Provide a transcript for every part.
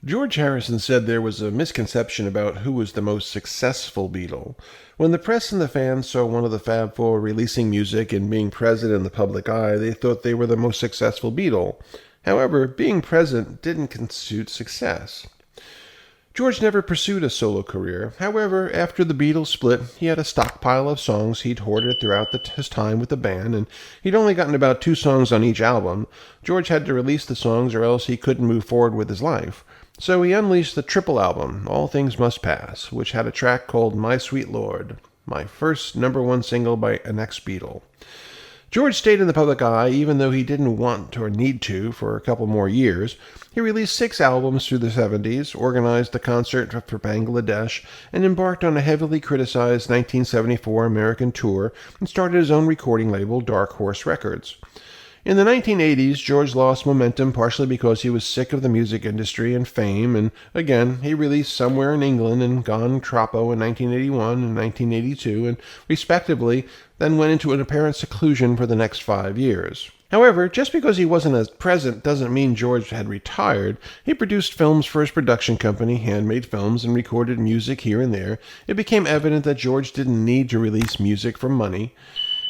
George Harrison said there was a misconception about who was the most successful Beatle. When the press and the fans saw one of the Fab Four releasing music and being present in the public eye, they thought they were the most successful Beatle. However, being present didn't constitute success. George never pursued a solo career. However, after the Beatles split, he had a stockpile of songs he'd hoarded throughout his time with the band, and he'd only gotten about 2 songs on each album. George had to release the songs or else he couldn't move forward with his life. So he unleashed the triple album, All Things Must Pass, which had a track called My Sweet Lord, my first #1 single by an ex-Beatle. George stayed in the public eye even though he didn't want or need to for a couple more years. He released 6 albums through the 70s, organized a concert for Bangladesh, and embarked on a heavily criticized 1974 American tour and started his own recording label, Dark Horse Records. In the 1980s, George lost momentum partially because he was sick of the music industry and fame, and again, he released Somewhere in England and Gone Troppo in 1981 and 1982, and respectively, then went into an apparent seclusion for the next 5 years. However, just because he wasn't as present doesn't mean George had retired. He produced films for his production company, Handmade Films, and recorded music here and there. It became evident that George didn't need to release music for money.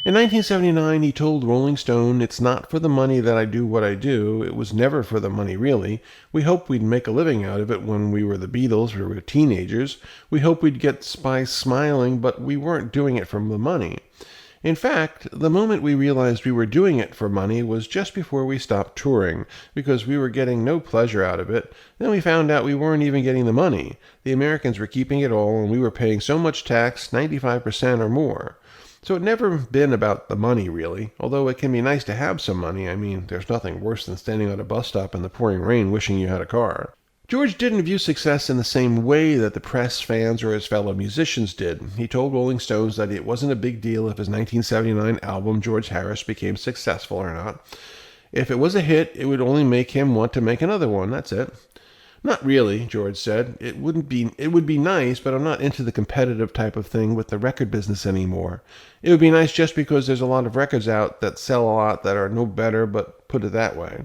In 1979, he told Rolling Stone, "It's not for the money that I do what I do. It was never for the money, really. We hoped we'd make a living out of it when we were the Beatles, we were teenagers. We hoped we'd get spies smiling, but we weren't doing it for the money." In fact, the moment we realized we were doing it for money was just before we stopped touring, because we were getting no pleasure out of it. Then we found out we weren't even getting the money. The Americans were keeping it all, and we were paying so much tax, 95% or more. So it never been about the money, really, although it can be nice to have some money. I mean, there's nothing worse than standing on a bus stop in the pouring rain wishing you had a car. George didn't view success in the same way that the press, fans, or his fellow musicians did. He told Rolling Stones that it wasn't a big deal if his 1979 album, George Harris, became successful or not. If it was a hit, it would only make him want to make another one, that's it. "Not really," George said. It would be nice, but I'm not into the competitive type of thing with the record business anymore. It would be nice just because there's a lot of records out that sell a lot that are no better, but put it that way.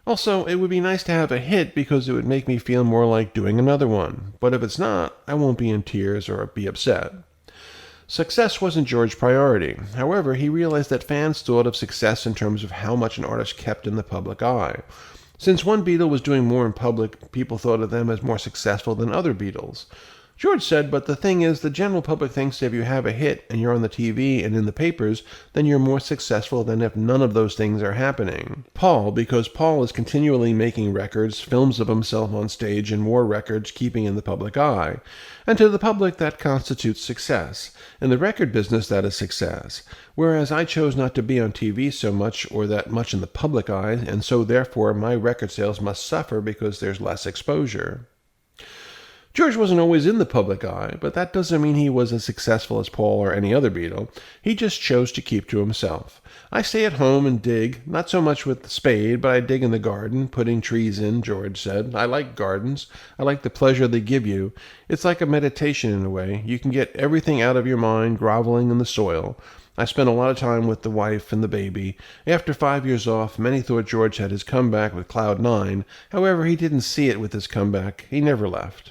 Also, it would be nice to have a hit because it would make me feel more like doing another one. But if it's not, I won't be in tears or be upset. Success wasn't George's priority. However, he realized that fans thought of success in terms of how much an artist kept in the public eye. Since one Beatle was doing more in public, people thought of them as more successful than other Beatles. George said, but the thing is, the general public thinks if you have a hit and you're on the TV and in the papers, then you're more successful than if none of those things are happening. Because Paul is continually making records, films of himself on stage, and more records keeping in the public eye. And to the public, that constitutes success. In the record business, that is success. Whereas I chose not to be on TV so much or that much in the public eye, and so therefore my record sales must suffer because there's less exposure. George wasn't always in the public eye, but that doesn't mean he was as successful as Paul or any other Beatle. He just chose to keep to himself. "I stay at home and dig, not so much with the spade, but I dig in the garden, putting trees in," George said. "I like gardens. I like the pleasure they give you. It's like a meditation in a way. You can get everything out of your mind groveling in the soil. I spent a lot of time with the wife and the baby. After 5 years off, many thought George had his comeback with Cloud 9. However, he didn't see it with his comeback. He never left."